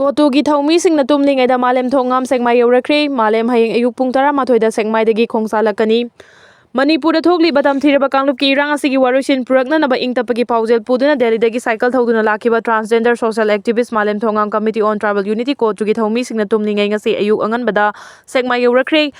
Kotugi thaumisingna tumlingayda malem thongam sengmai yaurakre malem hayeng ayuk pung 12 sengmaidagi khongsalakani. Manipur thokli batam thiraba kanglupki irang asigi warusin purakna naba ingtapagi paujel puduna Delhi cycle thoduna lakiba transgender social activist malem thongam committee on tribal unity Kotugi thaumisingna tumlingai ngasi ayuk anganbada sengmai yaurakre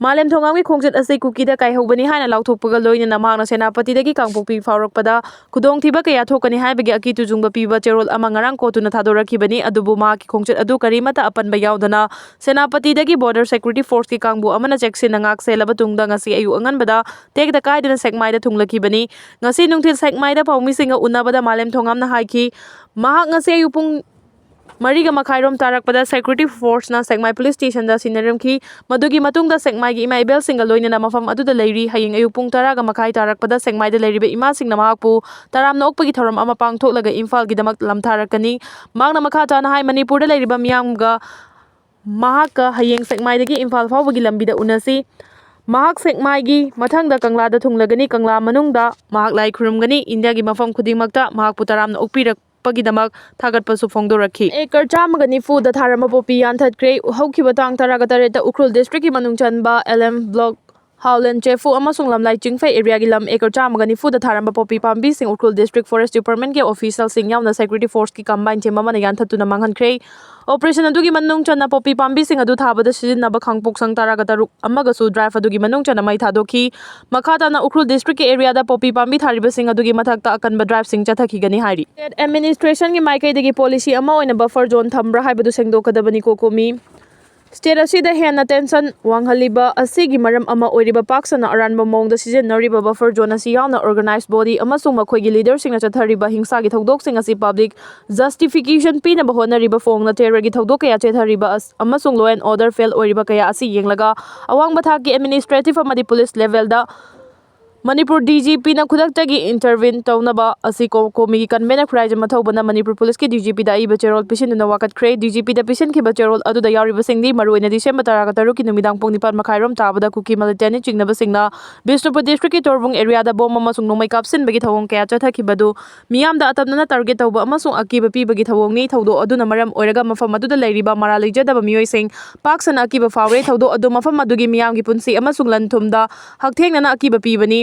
Malem thongamgi khongjat ase Kuki da kai hobani haina lauthokpaga loinana mahakna senapati dagi kangpokpi faorakpada khudong thiba kaya thokani haibagi akitu jungba piba cherol ama ngarang kotuna thadorakhibani adubu mahaki khongjat adu karimata apanba yaudana senapati dagi border security force ki kangbu amana cheksina ngak selaba tungda ngasi ayu anganbada tekda kaidana sekmai da thunglakibani ngasi nungthil sekmai da paumisinga unabada malem thongamna haiki mahak ngasi ayu pung Mariga Makhairom tarakpada security force na Sekmai police station da sinaramki madugi matungda Sekmai gi ima ibel singa loinana mafam aduda leiri hayeng ayuk pung 10 makhai tarakpada Sekmai da leiriba ima singna mahakpu taramna okpagi thoram ama pangthoklaga Imphal gi damak lamtharakani magna makhata na hai Manipur da leiriba miyamga mahakka hayeng Sekmai dagi Imphal fawbagi lambida unasi mahak Sekmai gi mathangda Kangla da thunglagani Kangla manungda mahak lai khurumgani India gi mafam khudingmakta mahakpu taramna okpirak Pagidamak Tagat Pasu Fongdoraki. Acre Chamagani food that Haramapopi and Hatkhre Hokibatang Taragatareta Ukrul district Manungchanba LM block Howland Chefu Amasung Lam Lai Chingfei area Gilam Acre Chamagani food that Haramapopi Pambi Sing Ukrul district forest department ke official sing yaw na security force ki combine Chemama Yantatuna Manghankre Operation adugi manungchana popi pambi sing adu thabada sijinnaba khangpok sang taragataruk amagasu drive adugi manungchana mai thadoki makhata na Ukrul district ke area da popi pambi thariba sing adugi mathakta akanba drive sing chathakigani hairi state administration gi maikai dagi policy ama oina buffer zone thambra haibadu sengdokadabani kokomi State asida hena tension wanghaliba asigi maram ama oiriba paksana aranba mongda sijinnariba buffer zone asi yauna organized body amasung makhoigi leader singna chathariba hingsa gi thodok sing asi public justification pina bahonariba fongna terror gi thodok kaya chethariba amasung law and order fail oiriba kaya asi yenglaga awang bathaki administrative amadi police level da Manipur DGP na khudaktagi intervene taunaba asi komi convener khraija mathobana Manipur police ki DGP da iba cherol pisin na wakat khre DGP da pisin ki ba cherol adu da yariba singdi maruina December 13 ki numidang pong 4 makhairom tabada Kuki military chingnaba singna Bishnupur district ki Torbung area da bom amasung nomai kapsin bagi thawong kaya chathakibadu miyam da atamna target tawba amasung akiba pi bagi thawong ni thawdo adu na maram oiraga mafam adu da leiriba maralija da miyoi sing paksana akiba faure thawdo adu mafam adu gi miyam gi punsi amasung lanthum da haktheng na akiba pi bani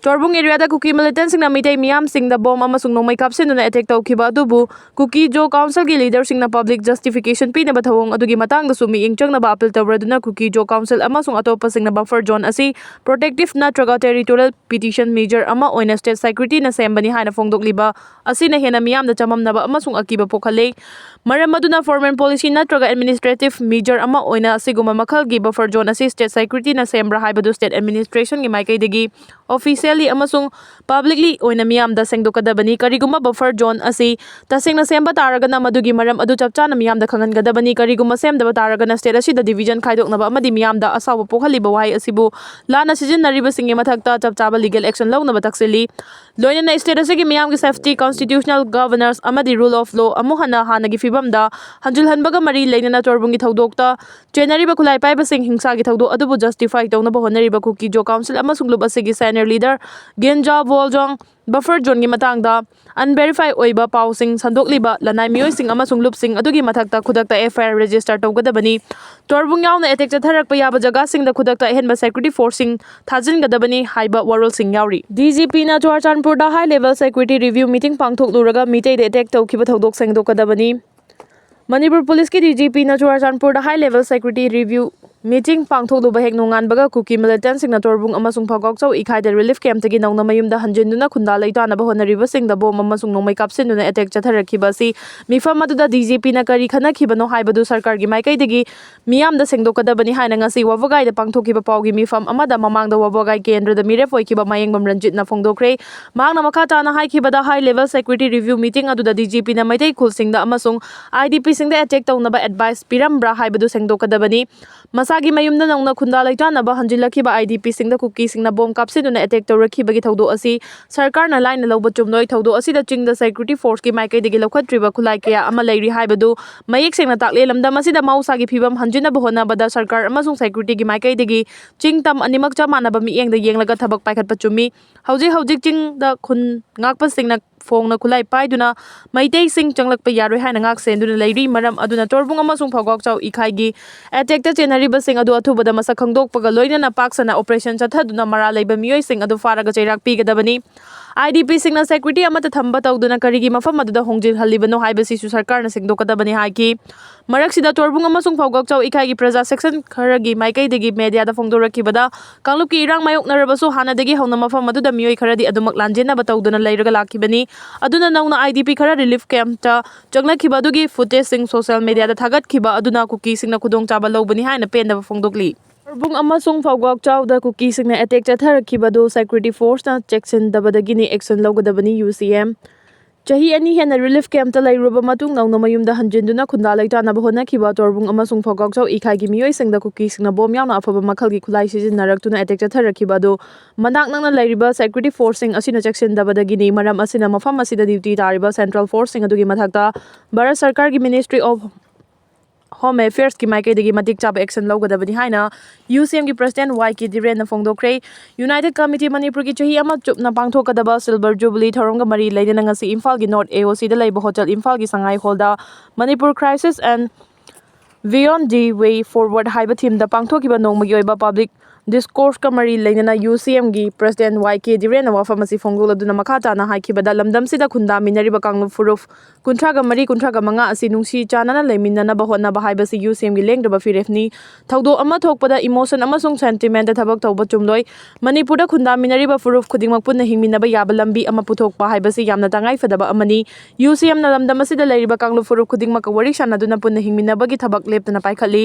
Torbung area da Kuki militant sing na Meitei miyam sing da bom amasung nomai kapsin na attack tawkiba adubu Kuki Jo council gi leader sing na public justification pina ba thawong adugi matang da sumi ingchang na ba appeal tawraduna Kuki Jo council amasung atopa sing na buffer zone asi protective natraga territorial petition major ama oina state security na sembani haina fongdokliba asi na hena miyam da chamam na ba amasung akiba pokhale maram aduna foreign policy natraga administrative major ama oina asiguma makhal gi buffer zone asi state security na sembra haibadu state administration gi maikai dagi officially amasung publicly oina miyam da sengdokadabani kariguma buffer zone asi tasengna semba taragana madugi maram adu chapchana miyam da khangangadabani kariguma semdaba taragana state asi da division khaidoknaba amadi miyam da asawa pokhaliba wai asibu lana sijinnariba singi mathakta chapchaba legal action lawnaba taksili loinana state asi gi miyam gi safety constitutional governors amadi rule of law amuhana hanagi fibamda hanjulhanbaga mari leinana torbungi thodokta chenariba khulai paiba sing hingsa gi thodo adubu justify tawnaba honariba Kuki Jo council amasung lub asigi senior leader Genja Woljong buffer zone gi matangda unverified oiba pausing sandokliba lanai miyoi sing amasung lupsing adugi mathakta khudakta FIR register tawgadabani Torbung yauna attack chatharakpa yaba jaga sing da khudakta ehenba security forcing thajingadabani haiba warol sing yauri DGP na Churachandpur da high level security review meeting pangthokluraga Meitei de attack tawkiba thodok sengdokadabani Manipur police ki DGP na Churachandpur da high level security review meeting pangthokluba hek nonganbaga Kuki militant sing na Torbung amasung phagok chau ikhai da relief camp tagi nauna mayumda hanjinduna khunda leitana ba honariba sing da bom amasung nomai kapsinduna attack chatharakhiba si mifam aduda DGP na kari khanakhibano haibadu sarkar gi maikai dagi miyam da sengdokadabani haina ngasi wabagai da pangthokhiba paugi mifam amada mamang da wabagai kendra da miref oikiba mayengbam ranjit na phongdokre magna makhata na haikhiba da high level security review meeting aduda DGP na Meitei khulsing da amasung IDP sing da attack tawnaba advice pirambra haibadu sengdokadabani Masagi mayumda nauna khunda laitanaba hanjilakhiba IDP singda Kuki singna bom kapsinuna attack tawrakhibagi thawdo asi sarkar na line lawba chumnoi thawdo asi da chingda security force ki maikai degi lokhatriba khulai kaya ama leiri haibadu mayek singna takle lamda masida mausagi phibam hanjina bahona bada sarkar amasung security gi maikai degi chingtam animak chamana ba mieng da yenglaga thabak paikhat pachumi hauji ching da khun ngakpa singna फोंगना खुलाई पाइदुना Meitei sing changlakpa yaroi haina ngak senduna leiri maram aduna torbung amasung phagok chau ikhaigi attack ta chenariba sing adu athubada masa khangdokpaga loinana paksana operation chathaduna mara leiba miyoi sing adu faraga cheirak pigadabani IDP singna security amata thamba tawduna karigi mafam aduda hongjil halibano haibasi su sarkar na singdokadabani haiki maraksida torbung amasung phagok chau ikhaigi praja section kharagi maikai degi media da phongdorakibada kanglupki irang mayoknarabasu hanadagi hauna mafam aduda miyoi kharadi adumak lanjena batawduna leiraga lakibani aduna nauna IDP khara relief camp ta changlakiba adugi footage sing social media da thagatkiba aduna Kuki singna khudong chaba lobani haina pendaba phongdokli Torbung amasung phagok chau da Kuki singna attack chatharakkiba do security force na checksin dabadagini action logadabani UCM Chahi ani hena relief camp ta lairuba matung nauna mayumda hanjinduna khunda laitana bahona kiba torbung amasung phagok chau ikhagi miyoi singda Kuki singna bom yauna afaba makhalgi khulai sijinaraktuna attack chatharakkiba do manak nangna lairiba security force sing asina checksin dabadagini maram asina mafam asida duty tariba central force sing adugi mathakta Bharat Sarkar gi Ministry of Home Affairs ki maikai degi matik chaba action logadabani haina UCM ki President YK Diren na phongdokre United Committee Manipur ki chahi ama chupna pangthokadaba Silver Jubilee thorongga mari leidana ngasi Imphal gi North AOC da leiba hotel Imphal gi Sangai Hall da Manipur Crisis and Beyond the Way Forward haiba theme da pangthokiba nongmagi oiba public discourse ka mari leidana UCM gi President YK Diren na wafamasi phongdoladuna makhata na haikibada lamdam sida khunda minariba kanglu furuf kunthraga mari kunthraga manga asi nungsi chanana leminana bahona bahaibasi UCM gi lengdaba firefni thaudo ama thokpada emotion amasung sentiment da thabak tawba chumloi Manipur da khunda minariba furuf khudingmak punna hingminaba yaba lambi ama puthokpa haibasi yamna tangai fadaba amani UCM na lamdam asida leiriba kanglu furuf khudingmak wari sanaduna punna hingminaba gi thabak leptana paikhali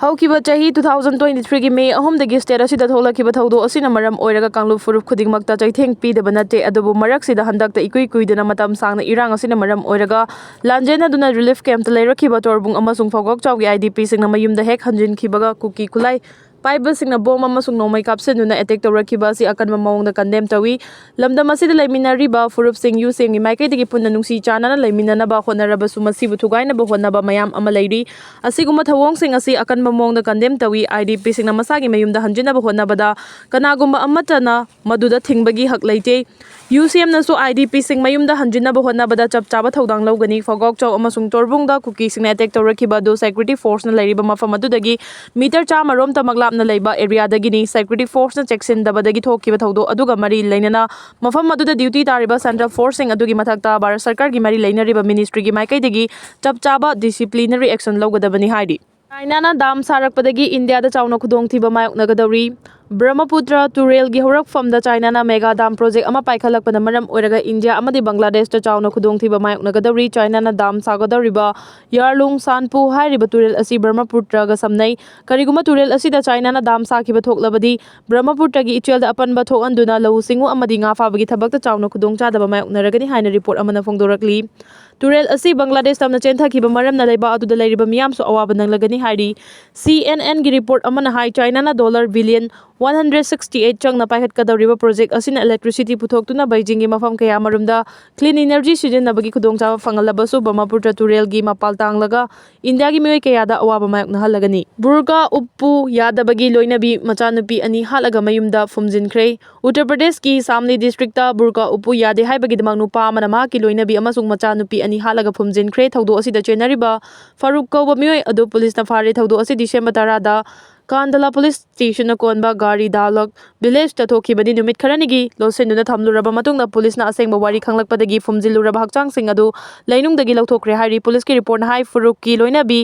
Haukiba chahi 2023 gi May ahomdagi state asida tholakiba thaudo asina maram oiraga kanglu furuf khudingmakta chaitheng pidaba nate adubu maraksida handakta ikui kuidana matam sangna irang asina maram oiraga lanjena duna relief camp ta leirakiba torbung amasung phagok chawgi IDP singna mayumda hek hanjinkibaga Kuki khulai Paiba singna bom amasung nomai kapsenuna attack tawrakiba si akanma mawngda condemn tawi lamdam asida leiminariba furup sing UCM gi maikai degi punna nungsi chanana leiminanaba honaraba sumasibu thugaina ba honaba mayam ama leiri asiguma thawong sing asi akanma mawngda condemn tawi IDP singna masagi mayumda hanjinaba honabada kanagumba amatana maduda thingbagi hak leite UCM nasu IDP sing mayumda hanjinaba honabada chapchaba thodang logani phagok chaw amasung torbungda Kuki singna attack tawrakiba do security force na leiriba mafam adudagi meter chamarom tamagla na leiba area dagini security force na checksin dabadagi thokiba thaudo aduga mari leinana mafam aduda duty tariba central force sing adugi mathakta Bharat Sarkar gi mari leinariba ministry gi maikai degi chapchaba disciplinary action logadabani haidi China na dam sarakpadagi India da chawna khudong thiba mayoknagadawri Brahmaputra Turel gi horakfam da China na mega dam project ama paikhalakpana maram oiraga India amadi Bangladesh da chawna khudong thiba mayoknagadawri China na dam sagadawriba Yarlung Sanpu hairiba Turel asi Brahmaputra ga samnai kariguma Turel asi da China na dam sakiba thoklabadi Brahmaputra gi ichel da apanba thokanduna lau singu amadi nga fabagi thabak da chawna khudong chadaba mayoknaragani haina report amana phongdorakli Turel asi Bangladesh tamna chenthakiba maramna leiba aduda leiriba miyamsu awaba nanglagani hairi CNN gi report amana hai China na $1 168 changna paihat kadawriba project asina electricity puthoktuna Beijing gi mafam kaya marumda clean energy sijinabagi khudongchaba phangalabasu Brahmaputra Turel gi mapal tanglaga India gi mioi kaya da awaba mayokna halagani burka uppu yadabagi Loinabi Machanupi ani halaga mayumda fumjinkhre Uttar Pradesh ki Samli district ta burka uppu yade haibagi damang nupa amana ma ki Loinabi amasung Machanupi ani halaga fumjinkhre thaudo asida chenariba Faruk kauba mioi adu police na fare thaudo asi December 10 da Kandala police station na konba gari dalok village ta thokibani numit kharanigi losenduna thamluraba matungna police na asengba wari khanglakpadagi fumjiluraba hakchang sing adu leinungdagi lauthokre hairi police ki report na hai Faruk ki Loinabi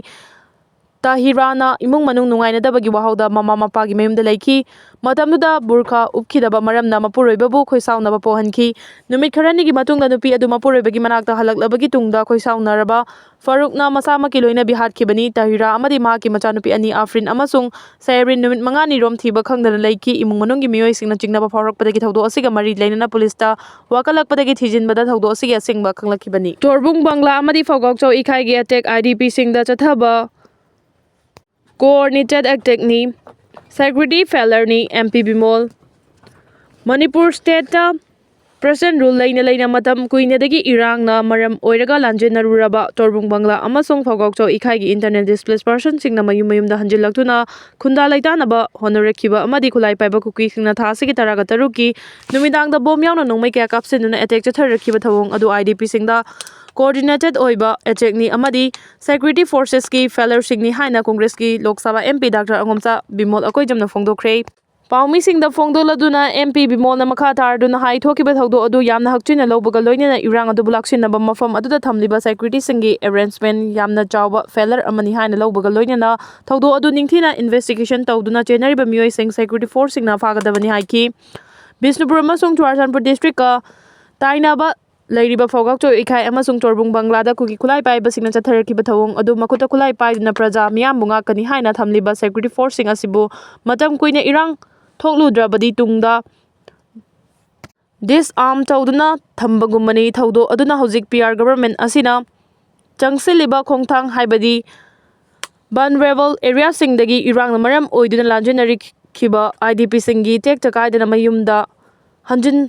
Tahirana imung manung nungaina dabagi wahauda mama mapagi mayumda leiki matamduda burkha upkhidaba maramna mapuroibabu khoisaunaba pohanki numit kharanigi matungda nupi adu mapuroibagi manakta halaklabagi tungda khoisaunaraba Farukna masama ki Loinabi hatkibani Tahira amadi mahaki Machanupi ani Afrin amasung Sairin numit mangani rom thiba khangdana leiki imung manunggi miyoi singna chingnaba phaurakpadagi thaudo asiga mari leinana police ta wakalakpadagi thijinbada thaudo asigi asengba khanglakibani Torbung Bangla amadi phagok chaw ikhai gi attack IDP singda chathaba coordinated attack ni security failure ni MP Bimol Manipur state ta Operation Rule leina matam kuinedagi irangna maram oiraga lanjenaruraba Torbung Bangla amasong Phogokcho ikhai internet displaced person singna mayum-mayumda hanjillaktuna khunda laitanaba honorekhiba amadi khulai paiba kuki singna thasigi taraga taruki numidangda bom yauna nongmai kya kapsinuna attack chatharakhiba thawong adu IDP singda coordinated oiba attack ni amadi security forces ki failure singni haina Congress ki Lok Sabha MP Dr. Angomcha Bimol akoijamna phongdokhre Paumi singda phongdoladuna MP Bimol na makha tarduna hai thokiba thawdo adu yamna hakchina lawbaga loinena irang adu bulaksinaba mafam aduda thamliba security singi arrangement yamna chawba failure amani haina lawbaga loinena thawdo adu ningthina investigation tawduna chenariba miyoi sing security force singna fagadabani haiki Bisnupur amasung Churachandpur district ka tainaba Lairiba Phogokcho ikhai amasung Torbung Banglada kuki khulai paiba singna chatharakhiba thawong adu makuta khulai paiduna praja miyam bunga kani haina thamliba security force sing asibu matam kuina irang thokludravadi tungda disarm tawduna thambagumani thawdo aduna hojik PR government asina changsiliba khongthang haibadi vulnerable area singdagi irang maram oiduna lanjenari khiba IDP singi tek takaidana mayumda hanjin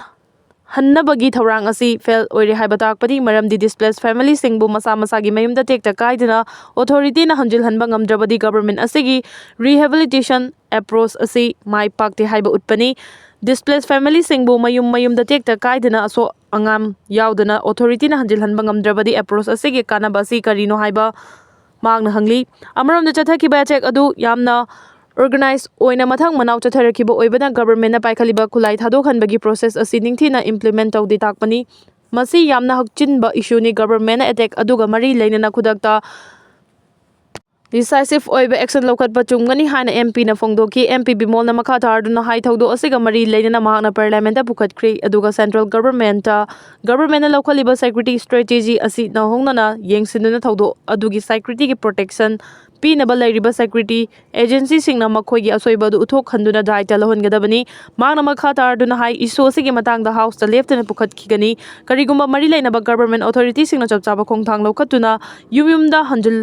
Hannabagi Thaurang asi fail oire haibatakpadi maramdi displaced family singbu masa masagi mayumda tekta kaidana authority na hanjil hanba ngamdrabadi government asigi rehabilitation approach asi mai pakte haiba utpani displaced family singbu mayumda tekta kaidana aso angam yaudana authority na hanjil hanba ngamdrabadi approach asigi kanabasi karino haiba magna hangli amaramda chathakiba check adu yamna Organize oina mathang manau chatharakhiba oibana government na paikhaliba khulai thadokhanbagi process asi ningthina implement tawdi takpani masi yamna hakchinba issue ni government na attack aduga mari leinana khudakta decisive oiba action lokhatpa chungani haina MP na phongdoki MP Bimol na makha tarduna hai thawdo asiga mari leinana mahakna parliament ta pukhatkre aduga central government na lokhaliba security strategy asi na hongnana yengsinuna thawdo adugi security ki protection Pinaba lairiba security agency singna makhoigi asoiba du uthok khanduna dai talahongadabani mangna makha tarduna hai issue sigi matangda house ta leftana pukhatkigani karigumba mari lainaba government authority singna chapchaba khongthang lokhatuna yumyumda hanjil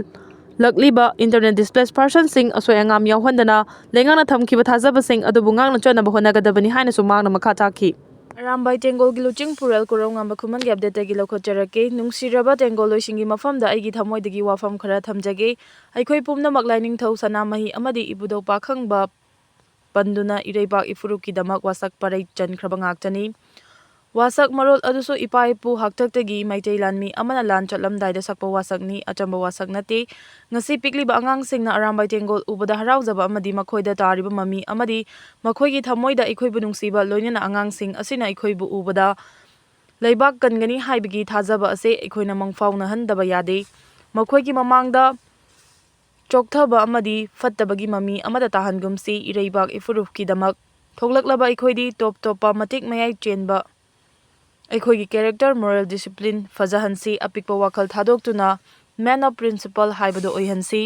lakliba internet displaced person sing asoi angam yawhandana lengana thamkiba thajaba sing adubu ngangna chanaba honagadabani haina su mangna makha takhi Arambai Tengol Giluching Purel Kurong Ngamba Kuman gi update gi lokhojarake nungsiraba Tengol loisingi mafamda aigi thamoidagi wafam khara thamjage aikhoi pumna maklaining thau sanamahi amadi ibudo pakhangba panduna ireipak ifuruki damak wasak parai chankraba ngaktani wasak marol aduso ipaipu haktaktagi Meitei lanmi amana lan chatlamdaida sakpa wasak ni achamba wasak nate ngasi pikliba angang singna Arambai Tengol ubada haraujaba amadi makhoida tariba mami amadi makhoigi thamoida ikhoibu nungsiba loinana angang sing asina ikhoibu ubada leibak kangani haibigi thajaba ase ikhoina mangfauna handaba yade makhoigi mamangda chokthaba amadi fattabagi mami amada tahangumsi ireibak ifurufki damak thoklaklaba ikhoidi top topa matik mayai chenba Aikhoigi character moral discipline fajahansi apikpa wakal thadoktuna man of principle haibado oihansi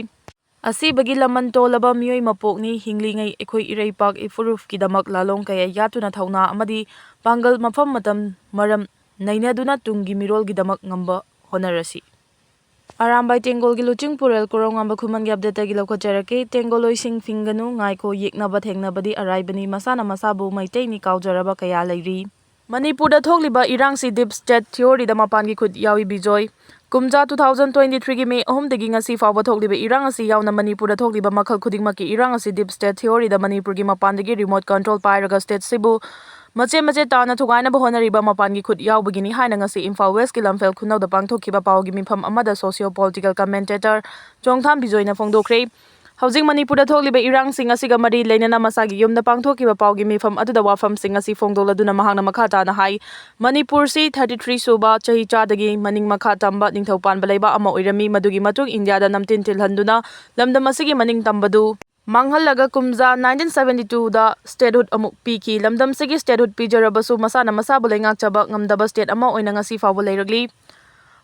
asibagi laman tolaba miyoi mapokni hinglingai aikhoi ireipak ifuruf kidamak lalong kaya yatuna thauna amadi pangal mafam matam maram nainaduna tungi mirol gidamak ngamba honarasi Arambai Tengol Giluching Purel Kurong Ngamba Kuman gi update gi lokhojarake Tengol loising finganu ngaiko yeknaba thengnabadi araibani masana masabu Meitei ni kaujaraba kaya lairi Manipur da thokliba irangsi deep state theory da mapan gi khut yawi bijoy kumja 2023 gi May 3 dagi ngasi fawba thokliba irang asi yawna Manipur da thokliba makhal khudingma ki irang asi deep state theory da Manipur gi mapan dagi remote control pairaga state sibu mache tana thugaina ba honariba mapan gi khut yawbagini haina ngasi Imphal West ki lamfel khunau da pangthokkiba pawgi mifam amada socio political commentator Chongtham Bijoy na phongdokre Housing Manipur da thokliba irang sing asiga mari leinana masagi yumna pangthokiba pawgi mifam aduda wafam sing asi phongdoladuna mahangna makhata na hai Manipur si 33 suba chahi chadagi maning makha tamba ningthaupan balaiba ama oirami madugi matung India da namtin tilhanduna lamdam asigi maning tambadu Manghallaga kumja 1972 da statehood amuk piki lamdam sigi statehood pijarabasu masana masabu leingak chaba ngamdaba state ama oina ngasi fawba leiragli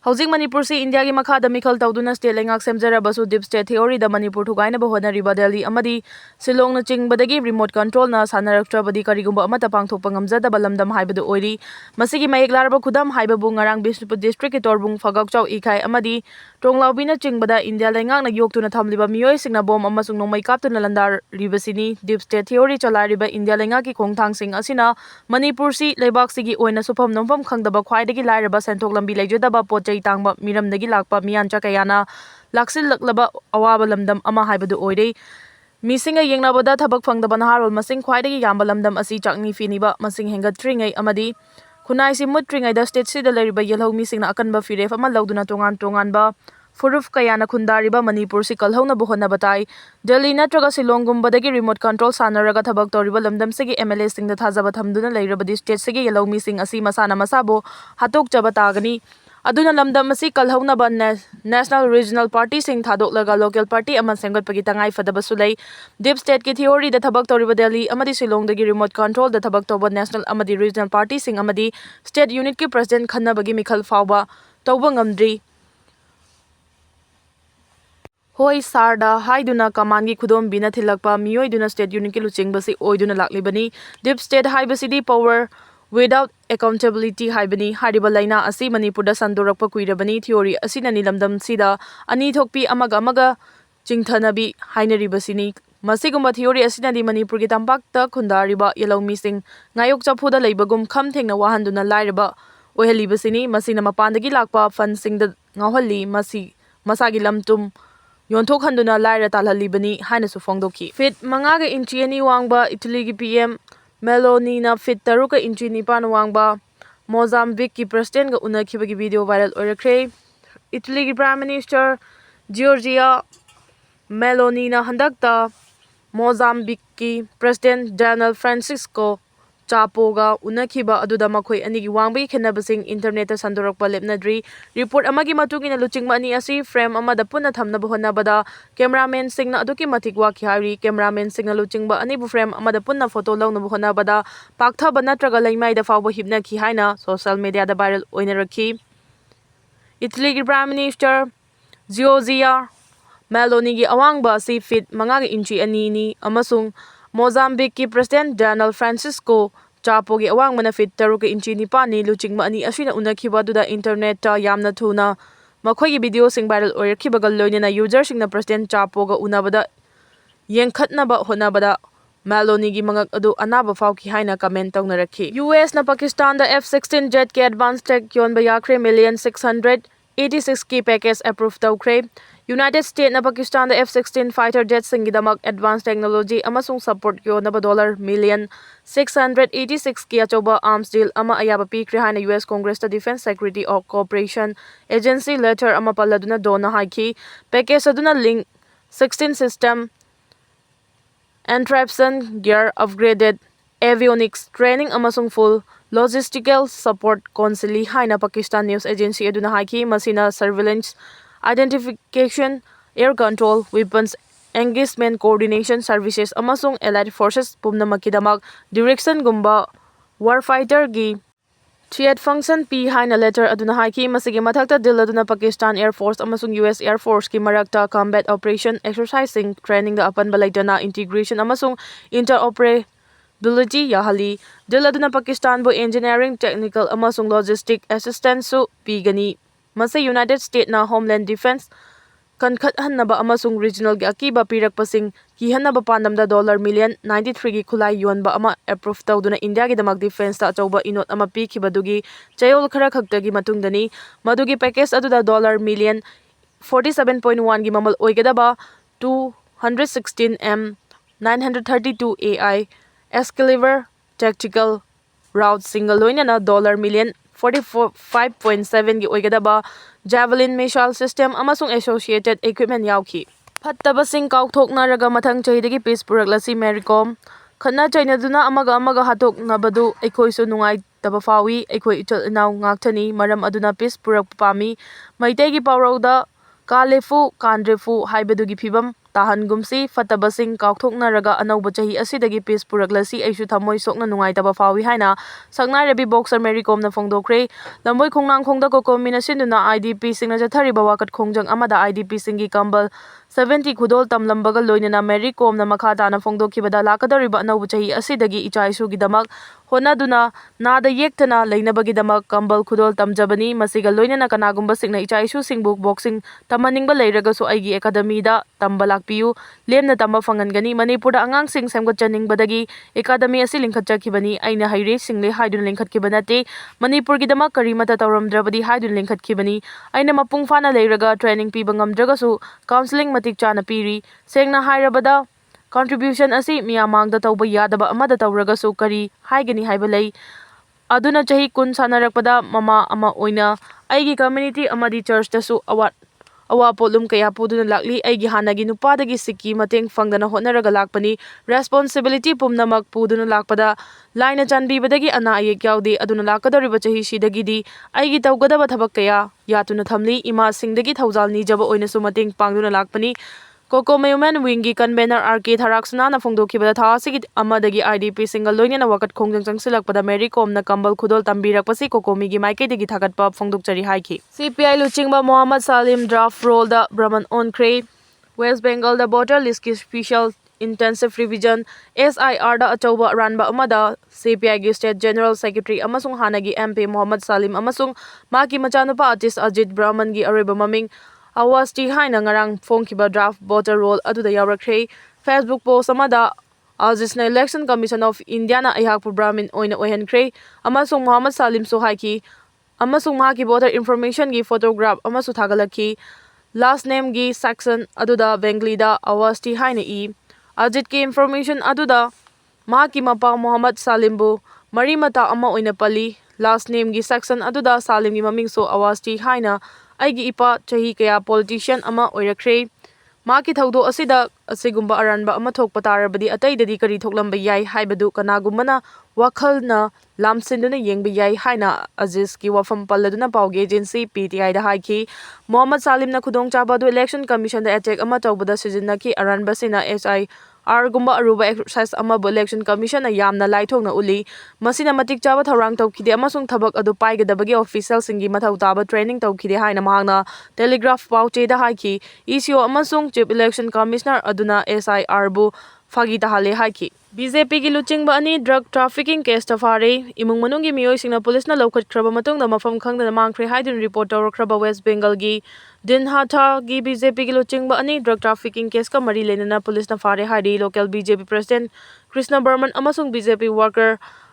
Hojik Manipur si India ki makhada mikhal tawduna state lengak semjarabasu deep state theory da Manipur thugainaba honariba Delhi amadi Shillong na chingbadagi remote control na sanaraktrabadi karigumba amata pangthokpa ngamjadaba lamdam haibadu oiri masigi mayek laraba khudam haibabu ngarang Bishnupur district ki torbung phagakchau ikhai amadi tonglaubi na chingbada India lengak na yoktuna thamliba miyoi singna bom amasung nongmai kaptuna landar ribasini deep state theory chalariba India lengak ki khongthang sing asina Manipur si leibak sigi oina sufam nomfam khangdaba khwaidagi lairaba senthok lambi leijodaba pochai tangba miramdagi lakpa miyancha kayana laksil laklaba awaba lamdam ama haibadu oire misinga yengnabada thabak phangdaba naharol masing khwaidagi yamba lamdam asi chakni finiba masing hengatringai amadi khunai si mutringai da state sida leriba yelhau misingna akanba firef ama lauduna tongan ba furuf kayana khundariba Manipur si kalhauna buhona batai Delhi natraga Shillong gumbadagi remote control sanaraga thabak toriba lamdam sigi MLA singda thajaba thamduna leirabadi state sigi yelhau mising asi masana masabo hatok jaba tagani aduna lamdam asi kalhauna ba national regional party sing thadok local party ama sengot pagi tangai fadaba sulai deep state ki theory da thabak toriba Delhi amadi Shillong dagi remote control da thabak toba national amadi regional party sing amadi state unit ki president khanna bagi mikhal fawba toba ngamdri Hoi Sarda Haiduna Kamangi Kudom Bina Tilakpa Miyoi Duna State Unit ki Luchingbasi Oiduna Laklibani Deep State Haibasidi Power without accountability haibani hariba laina asi Manipur da sandorakpa kuirabani theory asina nilamdam sida ani thokpi amaga chingthanabi hainaribasini masigumba theory asina di Manipur ki tampakta khundariba yellow missing ngayok chaphuda leibagum kham thengna wahanduna lairaba oihalibasini masina mapandagi lakpa fansing da ngawhalli masagi lamtum Yonthok handuna laira talhalibani haina su phongdoki fit mangaga inchi ani wangba Italy ki PM Meloni na fit taruka inchi nipan wangba Mozambique ki president ga unakhibagi video viral oirakre Italy ki prime minister Giorgia Meloni na handakta Mozambique ki president Daniel Francisco Chapoga unakhiba aduda makhoi anigi wangbagi khenabasing internet ta sandorakpa lepnadri report amagi matungina luchingma ani asi frame amada punna thamnaba honabada cameraman singna aduki matik waki hari cameraman singna luchingba ani bu frame amada punna photo lawnaba honabada pakthaba natraga laimai da fawba hibna ki haina social media da viral oinarakhi Italy ki prime minister Giorgia Meloni gi awangba si fit mangaga inchi ani ni amasung Mozambique ki president Daniel Francisco Chapo gi awang mana fit taruka inchi nipani luchingma ani asina unakhiba duda internet ta yamna thuna makhoi gi video sing viral oirakhibaga loinana user singna president Chapo ga unabada yengkhatnaba honabada Meloni gi mangak adu anaba fawki haina comment tawnarakhi US na Pakistan da F-16 jet ki advanced tech yonba yakre $1,686 ki package approved tawkre United States na Pakistan da F-16 fighter jet singidamak advanced technology amasung support yo naba $1,686 ki achoba arms deal ama ayaba pikre haina US Congress ta Defense Secretary of Cooperation Agency letter ama paladuna dona haiki package aduna link 16 system entrapment gear upgraded avionics training amasung full logistical support consili haina Pakistan News Agency aduna haiki masina surveillance identification, air control, weapons, engagement coordination services, amasung allied forces pumnamakidamak direction gumba warfighter gi threat function P haina letter aduna haiki masigi mathakta dil aduna Pakistan Air Force amasung US Air Force ki marakta combat operation exercising training da apan balaitana integration amasung interoperability yahali dil aduna Pakistan bo engineering technical amasung logistic assistance su pigani Masa United States na Homeland Defense kankhat hannaba amasung regional gi akiba pirakpasing ki hannaba pandamda $1,093 gi khulai yonba ama approve tawduna India gi damak defense ta achauba inot ama pikhibadugi chayol khara khaktagi matungdani madugi package aduda $47.1 gi mamal oigadaba 216M 932 AI Excalibur tactical route single loinana $1,045.7 gi oigadaba javelin missile system amasung associated equipment yauki phattaba sing kaukthoknaraga mathang chahidagi peace puraklasi Maricom khana chainaduna amaga hatok nabadu ekhoisu nungai taba fawi ekhoi ichal inaw ngakthani maram aduna peace purak pami Meitei gi pawrauda kalefu kandrefu haibadugi phibam tahangumsi fatabasing kaukthoknaraga anauba chahi asidagi peace puraklasi aishu thamoi sokna nungaitaba fawi haina saknai rabi boxer Mary Kom na phongdokre lamboi khongnang khongda koko minasinduna IDP singna jathariba wakat khongjang amada IDP singi kambal 70 khudol tamlambaga loinana Mary Kom na makha tana phongdokhibada lakadariba anauba chahi asidagi ichaisu gidamak honaduna nada yektana leinabagidamak kambal khudol tamjabani masiga loinana kanagumba singna ichaisu singbuk boxing tamaningba leiragasu aigi academy da tamba lakpiu lemna tamba phangangani Manipurda angang sing semgachanningbadagi academy asi lingkhatchakibani aina haire single haidun lingkhatkibanatte Manipur gidamak karimata tawramdrabadi haidun lingkhatkibani aina mapung fana leiraga training piba ngamdragasu counseling matik chana piri sengna hairabada contribution asi miyamangda tawba yadaba amada tawragasu kari haigani haiba lei aduna chahi kun sanarakpada mama ama oina aigi community amadi church dasu awa polum kaya puduna lakli aigi hanagi nupadagi sikki mateng fangdana hotnaraga lakpani responsibility pumnamak puduna lakpada laina chanbibadagi ana ayek yaude aduna lakadariba chahi sidagidi aigi tawgadaba thabak kaya yatuna thamli ima singdagi thaujal nijaba oina su mateng pangduna lakpani Koko Mayuman Wingi Convener RK Tharaksuna na phongdokhibada tha asigi amadagi IDP single loinana wakat khongjang changsilakpada Mary Kom na kambal khudol tambirakpasi Koko Migi Maikei thagatpa phongdokchari haiki CPI luchingba Mohammad Salim draft roll da Brahman Onkre West Bengal da voter list ki special intensive revision SIR da achauba ranba amada CPI gi state general secretary amasung hanagi MP Mohammad Salim amasung maki machanupa artist Ajit Brahman gi areba maming Awasti haina ngarang phongkiba draft voter roll aduda yawrakre Facebook post amada Ajisna Election Commission of India na ayhakpu Brahmin oina ohenkre amasung Mohammad Salim so haiki amasung mahaki voter information gi photograph amasu thagalaki last name gi section aduda Bengali da Awasti haina Ajit ki information aduda mahaki mapa Mohammad Salim bu marimata ama oina pali last name gi section aduda Salim gi maming so Awasti haina aigi ipa chahi kaya politician ama oirakre maki thaudo asida asigumba aranba ama thokpa tarabadi ataidadi kari thoklamba yai haibadu kanagumbana wakhalna lamsinduna yengba yai haina Aziz ki wafam palladuna pawge agency PTI da haiki Mohammad Salim na khudong chaba du election commission da attack ama tawbada sijinna ki aranba sina SI Argumba aruba exercise ama bu election commission na yamna laithokna uli masina matik chaba tharang tawkhide amasung thabak adu paigadabagi official singi mathau taba training tawkhide haina mahangna telegraph pauche da haiki ECO amasung chief election commissioner aduna SIR bu fagi tahale haiki BJP ki luchingba ani drug trafficking case ta fare imung manungi miyoi singna police na lokhat khraba matungda mafam khangda mangkhre haidun report tawrkraba West Bengal gi Dinhata gi BJP ki luchingba ani drug trafficking case ka mari lenana police na fare hari local BJP president Krishna Burman amasung BJP worker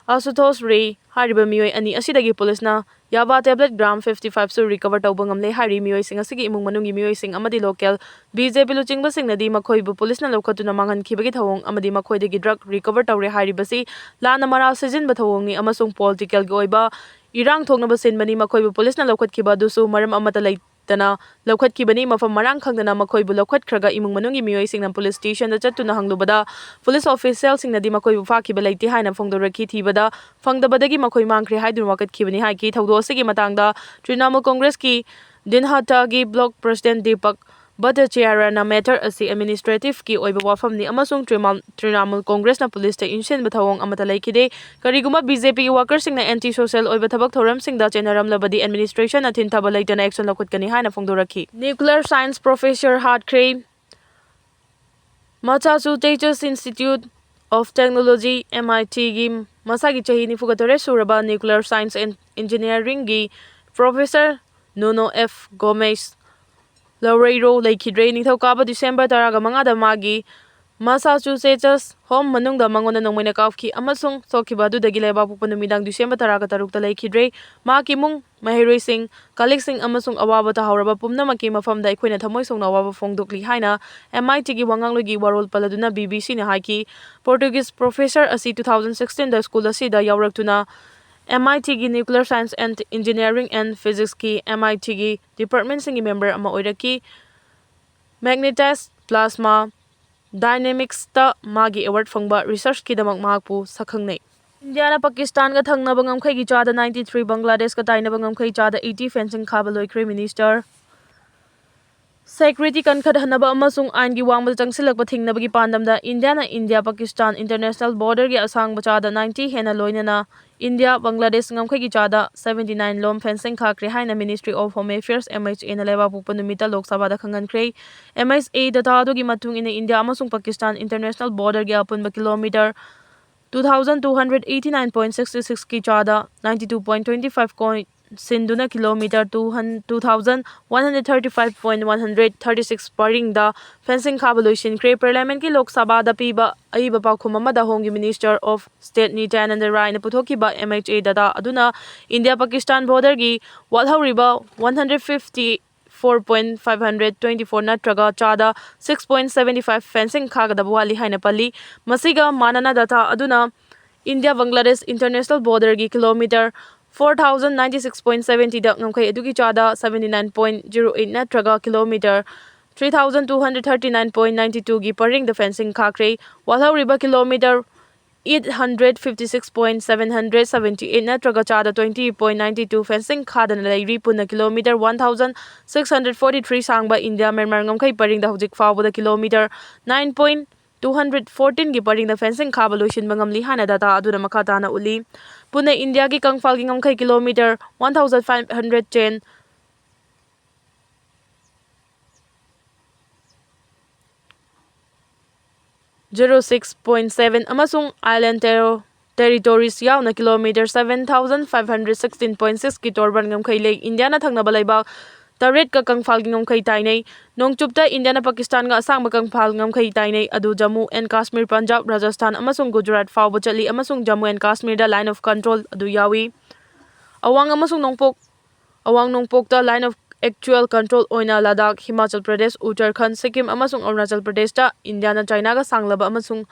Asutosh Ray hariba miyoi ani asidagi police na yaba tablet gram 55 su recover tawba ngamle hari miyoi sing asigi imung manungi miyoi sing amadi local BJP luchingba sing nadi makhoi bu police na lokhatuna mangan khibagi thawong amadi makhoi dagi drug recover tawre hari basi lana mara sejin ba thawongi amasung political gi oiba irang thokna ba senbani makhoi bu police na lokhat khiba dusu maram amata tana lokhat kibani mafam marang khangdana makhoi bu lokhat khraga imung manungi miyoi singna police station da chattuna hanglubada police official singna di makhoi bu fakhiba leiti haina phongdorakhi thibada phangdabadagi makhoi mangkhre haidun wakat khibani haiki thawdo asigi matangda Trinamool Congress ki Dinhata gi block president Deepak Bhattacharya na matter asi administrative ki oiba wafam ni amasung Trinamool Congress na police ta inshin bathawong amata laikide kariguma BJP workers sing na anti social oiba thabak thoram sing da chenaram labadi administration na thintaba laitana action lakhut kani haina phongdorakhi nuclear science professor Hatkhre Massachusetts Institute of Technology MIT gi masagi chahi nifugatore suraba nuclear science and engineering gi professor Nuno F Gomez Laureiro Laikhidre Nithokaba December taraga mangada magi Massachusetts home manungda mangona nongmaina kafki amasung sokiba dudagi leba pupanumidang December taraga tarukta Laikhidre maki mung mahiroi sing kalik sing amasung awaba ta hauraba pumnamaki mafamda aikoina thamoi songna awaba phongdokli haina MIT gi wanganglogi warol paladuna BBC na haiki Portuguese professor asi 2016 da school asida yawraktuna MIT gi Nuclear Science and Engineering and Physics ki MIT gi department singi member ama oiraki magnetized plasma dynamics ta magi award phangba research ki damak mahakpu sakhangnei India na Pakistan ga thangna bangamkhai gi chada 93 Bangladesh ka taina bangamkhai chada 80 fencing khaba loikre minister Security kankadhanaba amasung ain gi wangba changsilakpa thingnabagi pandamda India Pakistan international border gi asang bachada 90 hena loinana India Bangladesh ngamkhai gi chada 79 lom fencing khakre haina Ministry of Home Affairs MHA na leba pukpa numita Lok Sabha da khangankre MHA data adugi matung ina India amasung Pakistan international border gi apunba kilometer 2289.66 ki chada 92.25 Sinduna kilometer 2135.136 paring da fencing khabalushin kre parliament ki Lok Sabha da piba aiba pakhum amada hongi Minister of State Nityanand Rai na puthoki ba MHA data aduna India Pakistan border gi walhauriba 154.524 natraga chada 6.75 fencing khagada wali haina pali masiga manana data aduna India Bangladesh international border gi kilometer 4096.70 da ngamkhai edugi chada 79.08 natraga kilometer 3239.92 gi paring the fencing khakre walhauriba kilometer 856.778 natraga chada 20.92 fencing khadana lairi punna kilometer 1643 sangba India Myanmar ngamkhai paring da hojik fawba da kilometer 9.214 gi paring da fencing khabalushin bangamli hana data aduna makhatana uli Pune India ki kangfal ki ngamkhai kilometer 1510 06.7 amasung island territories yauna kilometer 7516.6 ki torban ngamkhai lei India na thangna balaiba taret ka kangfal ki ngamkhai tainai nongchupta India na Pakistan ga asang kangfal ngamkhai tainai adu Jammu and Kashmir Punjab Rajasthan amasung Gujarat fawba chali amasung Jammu and Kashmir da line of control adu yawi awang nongpok da line of actual control oina Ladakh Himachal Pradesh Uttarakhand Sikkim amasung Arunachal Pradesh da India na China ga sanglaba amasung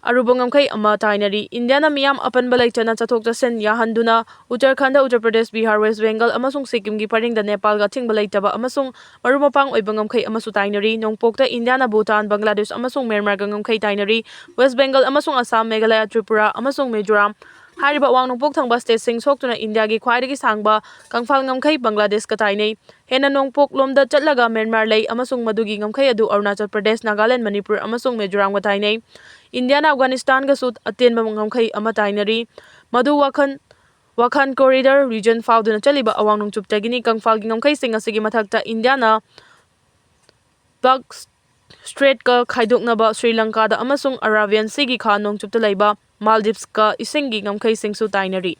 aruba ngamkhai ama tainari India na miyam apan balai chana chathok chasen yahanduna Uttarakhand da Uttar Pradesh Bihar West Bengal amasung Sikkim gi paring da Nepal ga thing balai taba amasung marumapang oiba ngamkhai amasu tainari nongpok da India na Bhutan Bangladesh amasung Myanmar ga ngamkhai tainari West Bengal amasung Assam Meghalaya Tripura amasung Mizoram Hariba wang nongpok thangba state sing soktuna India gi khwaidagi sangba kangfal ngamkhai Bangladesh ka tainai hena nongpok lomda chatlaga Myanmar lei amasung madugi ngamkhai adu Arunachal Pradesh Nagaland Manipur amasung Mizoram ga tainai India na Afghanistan ga sut atenba ngamkhai ama tainari madu Wakhan corridor region fawduna chaliba awang nongchuptagini kangfal gi ngamkhai sing asigi mathakta India na Bug Strait ka khaidoknaba Sri Lanka da amasung Arabian Sea gi kha nongchupta laiba Maldives ka isingi ngamkhai singsu tainari